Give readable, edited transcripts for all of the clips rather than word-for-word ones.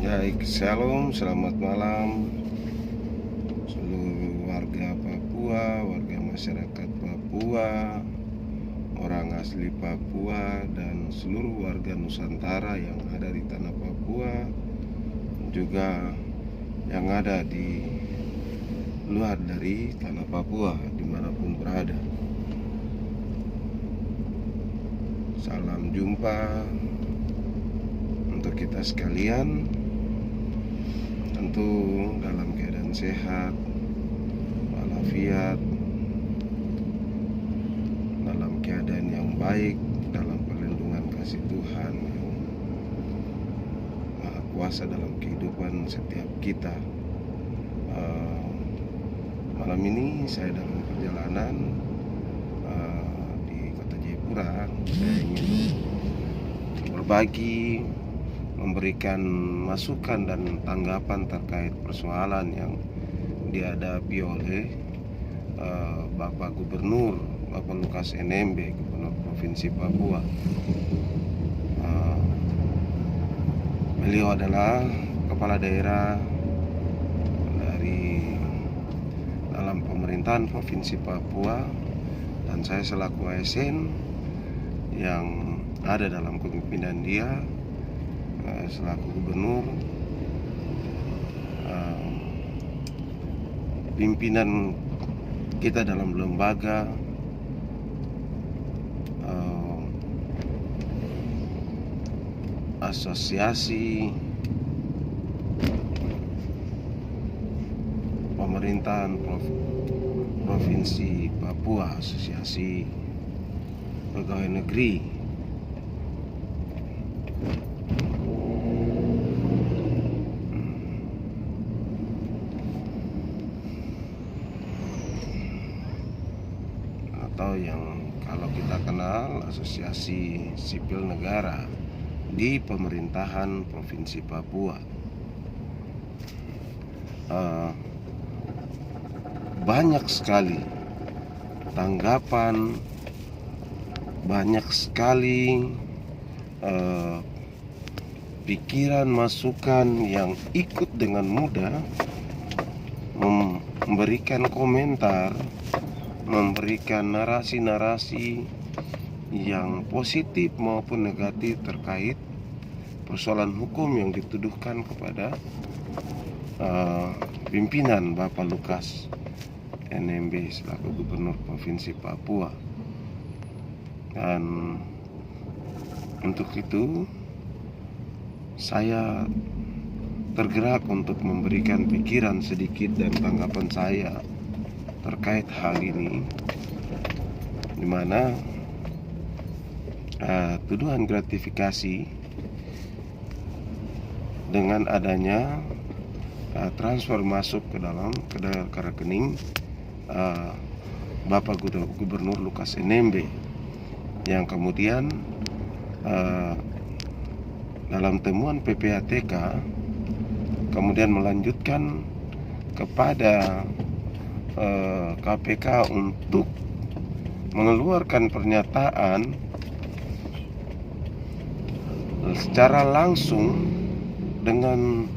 Ya, shalom, selamat malam seluruh warga Papua, warga masyarakat Papua, orang asli Papua, dan seluruh warga Nusantara yang ada di tanah Papua, juga yang ada di luar dari tanah Papua, dimanapun berada. Salam jumpa untuk kita sekalian. Tentu dalam keadaan sehat, walafiat, dalam keadaan yang baik, dalam perlindungan kasih Tuhan yang Maha Kuasa dalam kehidupan setiap kita. Malam ini saya dalam perjalanan di kota Jayapura. Saya ingin berbagi, memberikan masukan dan tanggapan terkait persoalan yang dihadapi oleh Bapak Gubernur, Bapak Lukas NMB, Gubernur Provinsi Papua. Beliau adalah kepala daerah dari dalam pemerintahan Provinsi Papua, dan saya selaku ASN yang ada dalam kepemimpinan dia selaku gubernur, pimpinan kita dalam lembaga asosiasi pemerintahan Provinsi Papua, asosiasi pegawai negeri. Atau yang kalau kita kenal Asosiasi Sipil Negara di pemerintahan Provinsi Papua. Banyak sekali tanggapan, banyak sekali pikiran, masukan yang ikut dengan mudah memberikan komentar, memberikan narasi-narasi yang positif maupun negatif terkait persoalan hukum yang dituduhkan kepada pimpinan Bapak Lukas NMB selaku Gubernur Provinsi Papua. Dan untuk itu saya tergerak untuk memberikan pikiran sedikit dan tanggapan saya terkait hal ini, di mana tuduhan gratifikasi dengan adanya transfer masuk ke dalam ke rekening Bapak Gubernur Lukas NMB, yang kemudian dalam temuan PPATK kemudian melanjutkan kepada KPK untuk mengeluarkan pernyataan secara langsung dengan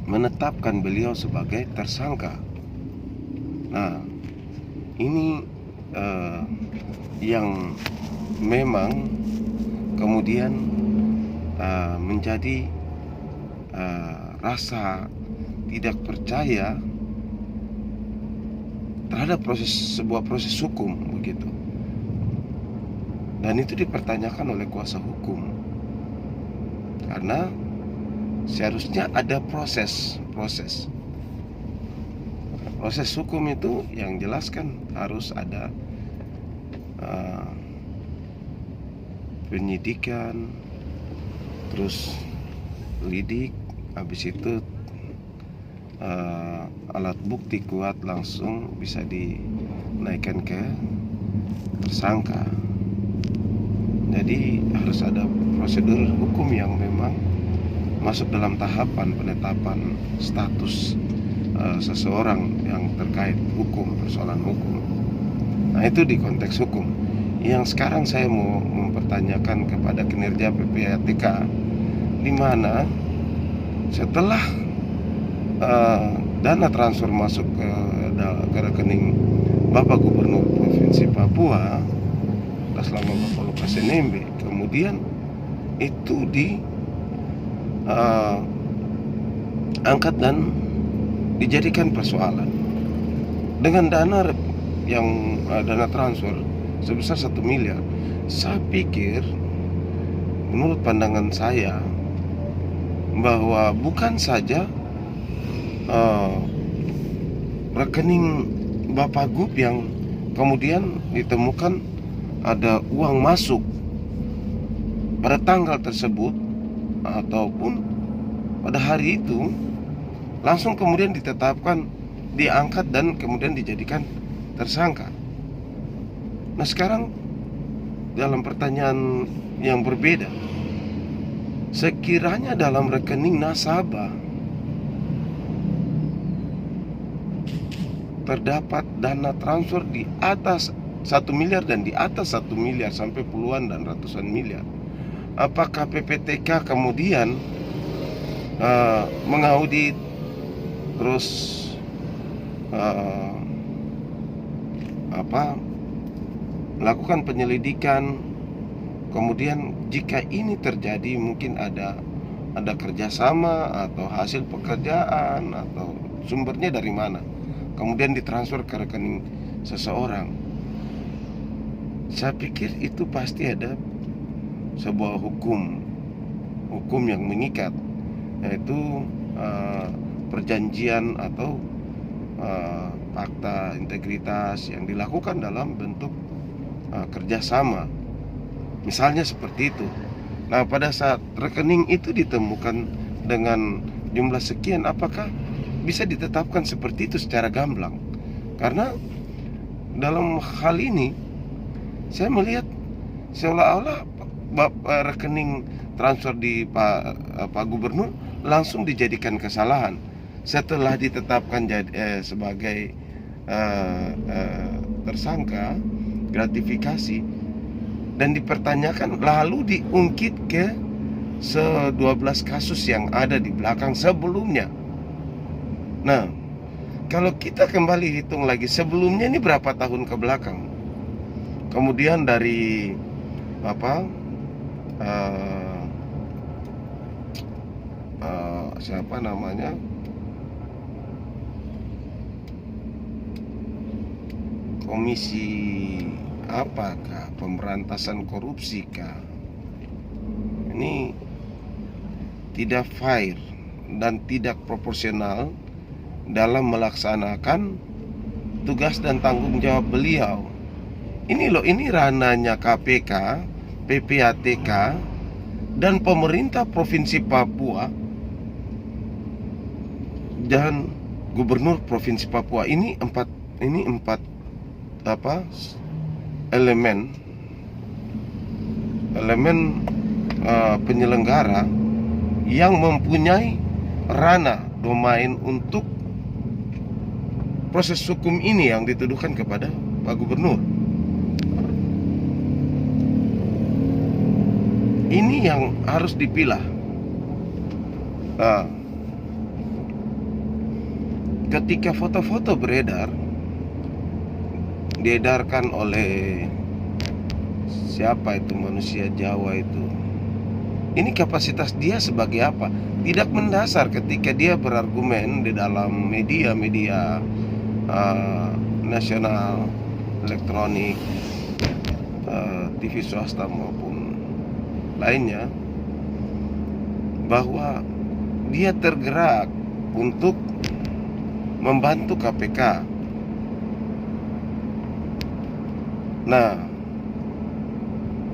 menetapkan beliau sebagai tersangka. Nah, ini yang memang kemudian menjadi rasa tidak percaya terhadap sebuah proses hukum begitu. Dan itu dipertanyakan oleh kuasa hukum, karena seharusnya ada proses hukum itu yang jelaskan harus ada penyidikan, terus lidik, habis itu alat bukti kuat langsung bisa dinaikkan ke tersangka. Jadi harus ada prosedur hukum yang memang masuk dalam tahapan penetapan status seseorang yang terkait hukum, persoalan hukum. Nah, itu di konteks hukum. yang sekarang saya mau mempertanyakan kepada kinerja PPATK, di mana setelah dana transfer masuk ke rekening Bapak Gubernur Provinsi Papua atas nama Bapak Lukas NMB, kemudian itu angkat dan dijadikan persoalan dengan dana transfer sebesar 1 miliar. Saya pikir, menurut pandangan saya, bahwa bukan saja rekening Bapak Gub yang kemudian ditemukan ada uang masuk pada tanggal tersebut ataupun pada hari itu langsung kemudian ditetapkan, diangkat dan kemudian dijadikan tersangka. Nah, sekarang dalam pertanyaan yang berbeda, sekiranya dalam rekening nasabah terdapat dana transfer di atas 1 miliar dan di atas 1 miliar sampai puluhan dan ratusan miliar, apakah PPTK kemudian mengaudit terus melakukan penyelidikan, kemudian jika ini terjadi mungkin ada kerjasama atau hasil pekerjaan atau sumbernya dari mana, kemudian ditransfer ke rekening seseorang. Saya pikir itu pasti ada sebuah hukum yang mengikat, yaitu perjanjian atau fakta integritas yang dilakukan dalam bentuk kerjasama, misalnya seperti itu. Nah, pada saat rekening itu ditemukan dengan jumlah sekian, apakah bisa ditetapkan seperti itu secara gamblang? Karena dalam hal ini saya melihat seolah-olah rekening transfer di Pak Gubernur langsung dijadikan kesalahan setelah ditetapkan sebagai tersangka gratifikasi dan dipertanyakan, lalu diungkit ke 12 kasus yang ada di belakang sebelumnya. Nah, kalau kita kembali hitung lagi sebelumnya ini berapa tahun ke belakang, kemudian dari siapa namanya, komisi apakah, pemberantasan korupsi kah, ini tidak fair dan tidak proporsional dalam melaksanakan tugas dan tanggung jawab beliau. Ini loh, ini ranahnya KPK, PPATK dan pemerintah Provinsi Papua dan Gubernur Provinsi Papua. Ini empat elemen penyelenggara yang mempunyai ranah domain untuk proses hukum ini yang dituduhkan kepada Pak Gubernur. Ini yang harus dipilah. Ketika foto-foto diedarkan oleh siapa itu, manusia Jawa itu, ini kapasitas dia sebagai apa? Tidak mendasar ketika dia berargumen di dalam media nasional, elektronik, TV swasta maupun lainnya, bahwa dia tergerak untuk membantu KPK. Nah,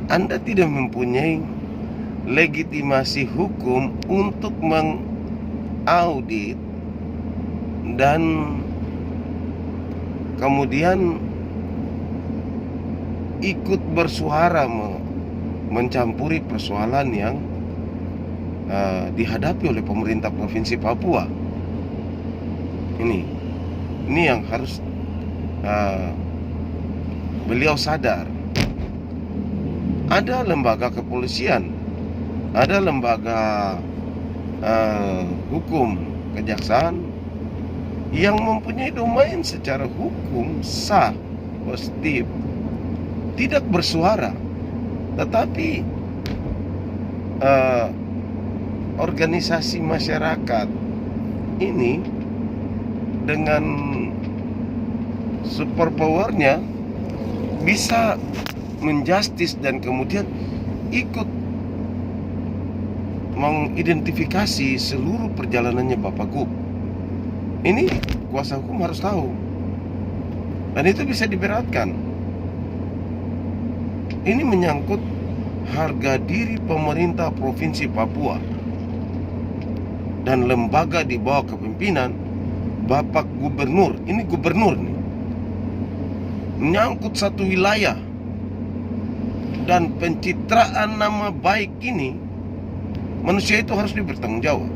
Anda tidak mempunyai legitimasi hukum untuk mengaudit dan kemudian ikut bersuara mencampuri persoalan yang dihadapi oleh pemerintah Provinsi Papua. Ini yang harus beliau sadar ada lembaga kepolisian, ada lembaga hukum kejaksaan yang mempunyai domain secara hukum sah, positif, tidak bersuara. Tetapi organisasi masyarakat ini dengan super powernya bisa menjustis dan kemudian ikut mengidentifikasi seluruh perjalanannya Bapak Gub. Ini kuasa hukum harus tahu, dan itu bisa diberatkan. Ini menyangkut harga diri pemerintah Provinsi Papua dan lembaga di bawah kepemimpinan Bapak Gubernur. Ini gubernur nih, menyangkut satu wilayah, dan pencitraan nama baik ini manusia itu harus bertanggung jawab.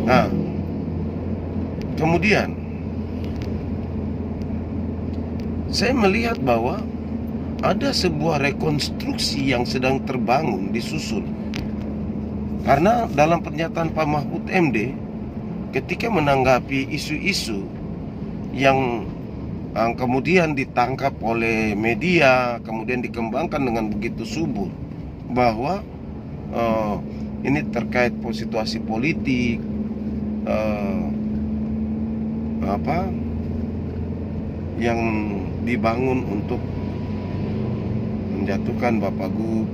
Nah, kemudian saya melihat bahwa ada sebuah rekonstruksi yang sedang terbangun, disusun. Karena dalam pernyataan Pak Mahfud MD ketika menanggapi isu-isu yang kemudian ditangkap oleh media, kemudian dikembangkan dengan begitu subur, bahwa ini terkait situasi politik, yang dibangun untuk menjatuhkan Bapak Gub.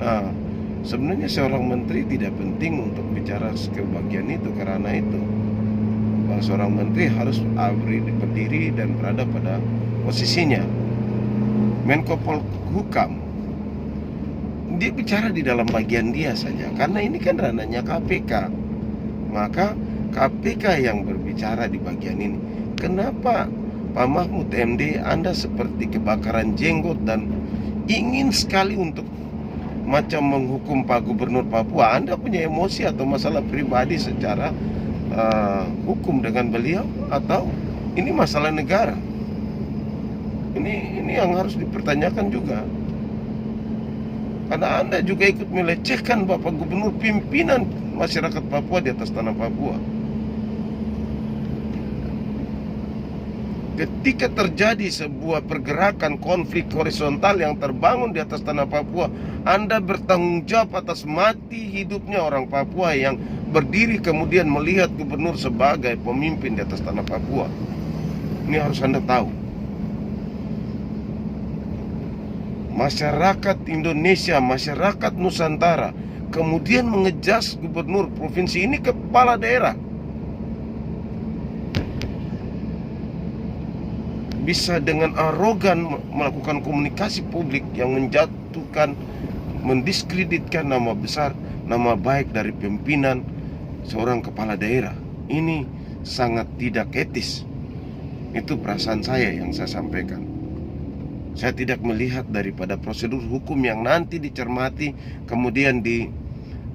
Nah, sebenarnya seorang menteri tidak penting untuk bicara ke bagian itu, karena itu bahwa seorang menteri harus berdiri dan berada pada posisinya. Menko Polhukam, dia bicara di dalam bagian dia saja, karena ini kan ranahnya KPK. Maka KPK yang berbicara di bagian ini. Kenapa Pak Mahfud MD Anda seperti kebakaran jenggot dan ingin sekali untuk macam menghukum Pak Gubernur Papua? Anda punya emosi atau masalah pribadi secara hukum dengan beliau, atau ini masalah negara? Ini yang harus dipertanyakan juga. Karena Anda juga ikut melecehkan Bapak Gubernur, pimpinan masyarakat Papua di atas tanah Papua. Ketika terjadi sebuah pergerakan konflik horizontal yang terbangun di atas tanah Papua, Anda bertanggung jawab atas mati hidupnya orang Papua yang berdiri kemudian melihat gubernur sebagai pemimpin di atas tanah Papua. Ini harus Anda tahu. Masyarakat Indonesia, masyarakat Nusantara kemudian mengejas gubernur provinsi ini, kepala daerah, bisa dengan arogan melakukan komunikasi publik yang menjatuhkan, mendiskreditkan nama besar, nama baik dari pimpinan seorang kepala daerah. Ini sangat tidak etis. Itu perasaan saya yang saya sampaikan. Saya tidak melihat daripada prosedur hukum yang nanti dicermati, kemudian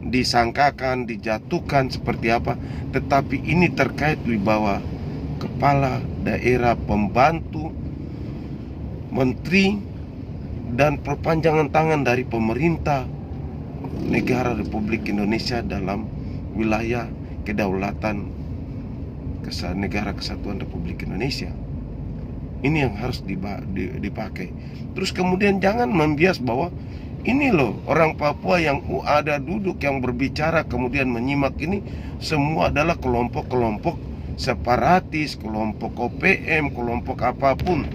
disangkakan, dijatuhkan seperti apa. Tetapi ini terkait wibawa kepala daerah, pembantu, menteri, dan perpanjangan tangan dari pemerintah negara Republik Indonesia dalam wilayah kedaulatan negara kesatuan Republik Indonesia. Ini yang harus dipakai. Terus kemudian jangan membias bahwa ini loh orang Papua yang ada duduk yang berbicara kemudian menyimak, ini semua adalah kelompok-kelompok separatis, kelompok OPM, kelompok apapun.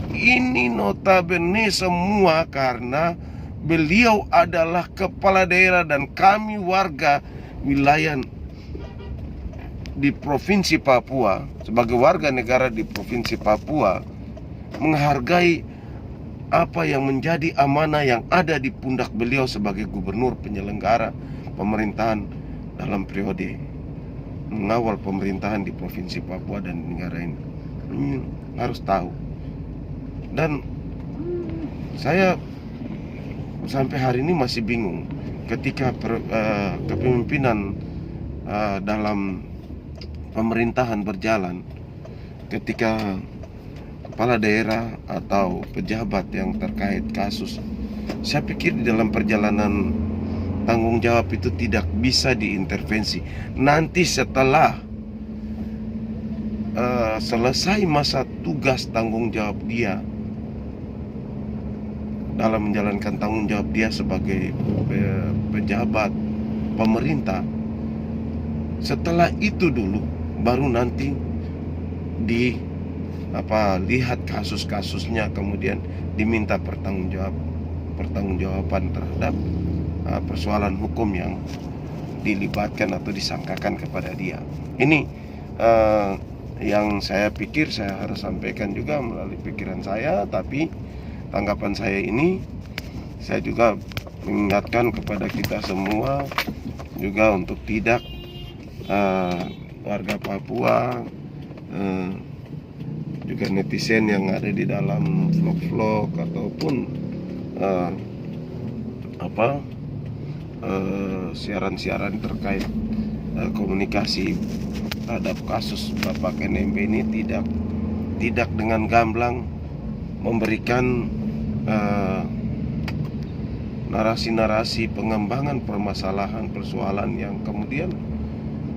Ini notabene semua karena beliau adalah kepala daerah dan kami warga wilayah di Provinsi Papua, sebagai warga negara di Provinsi Papua, menghargai apa yang menjadi amanah yang ada di pundak beliau sebagai gubernur penyelenggara pemerintahan dalam periode mengawal pemerintahan di Provinsi Papua dan negara ini. Ini harus tahu. Dan saya sampai hari ini masih bingung ketika kepemimpinan dalam pemerintahan berjalan, ketika kepala daerah atau pejabat yang terkait kasus. Saya pikir di dalam perjalanan tanggung jawab itu tidak bisa diintervensi. Nanti setelah selesai masa tugas tanggung jawab dia dalam menjalankan tanggung jawab dia sebagai pejabat pemerintah, setelah itu dulu baru nanti lihat kasus-kasusnya, kemudian diminta pertanggungjawaban terhadap persoalan hukum yang dilibatkan atau disangkakan kepada dia. Ini yang saya pikir saya harus sampaikan juga melalui pikiran saya, tapi tanggapan saya ini saya juga mengingatkan kepada kita semua juga untuk tidak warga Papua, juga netizen yang ada di dalam vlog-vlog ataupun siaran-siaran terkait komunikasi terhadap kasus Bapak NMB ini tidak dengan gamblang memberikan narasi-narasi pengembangan permasalahan persoalan yang kemudian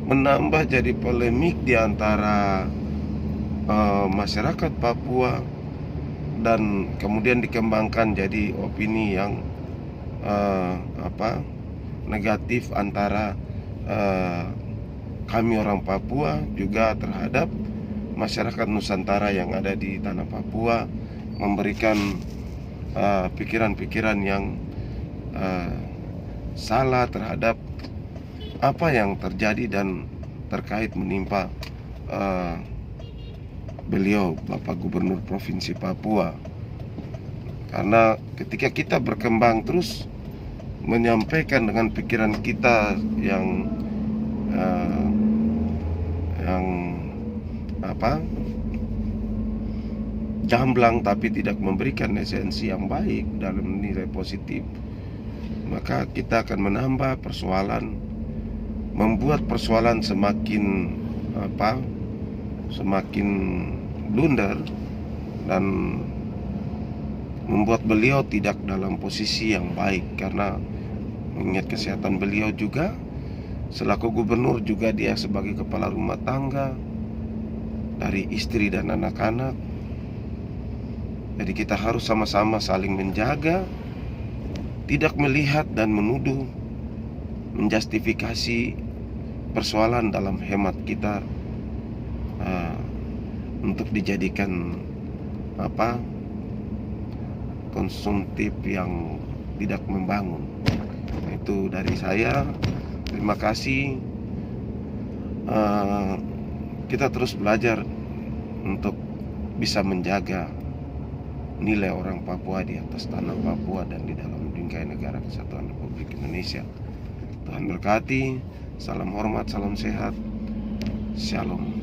menambah jadi polemik di antara masyarakat Papua, dan kemudian dikembangkan jadi opini yang negatif antara kami orang Papua juga terhadap masyarakat Nusantara yang ada di tanah Papua, memberikan pikiran-pikiran yang salah terhadap apa yang terjadi dan terkait menimpa beliau Bapak Gubernur Provinsi Papua. Karena ketika kita berkembang terus menyampaikan dengan pikiran kita yang jamblang tapi tidak memberikan esensi yang baik dalam nilai positif, maka kita akan menambah persoalan, membuat persoalan semakin blunder, dan membuat beliau tidak dalam posisi yang baik. Karena mengingat kesehatan beliau juga selaku gubernur, juga dia sebagai kepala rumah tangga dari istri dan anak-anak. Jadi kita harus sama-sama saling menjaga, tidak melihat dan menuduh, menjustifikasi persoalan dalam hemat kita untuk dijadikan konsumtif yang tidak membangun. Itu dari saya. Terima kasih. Kita terus belajar untuk bisa menjaga nilai orang Papua di atas tanah Papua dan di dalam bingkai negara kesatuan Republik Indonesia. Tuhan berkati. Salam hormat, salam sehat. Shalom.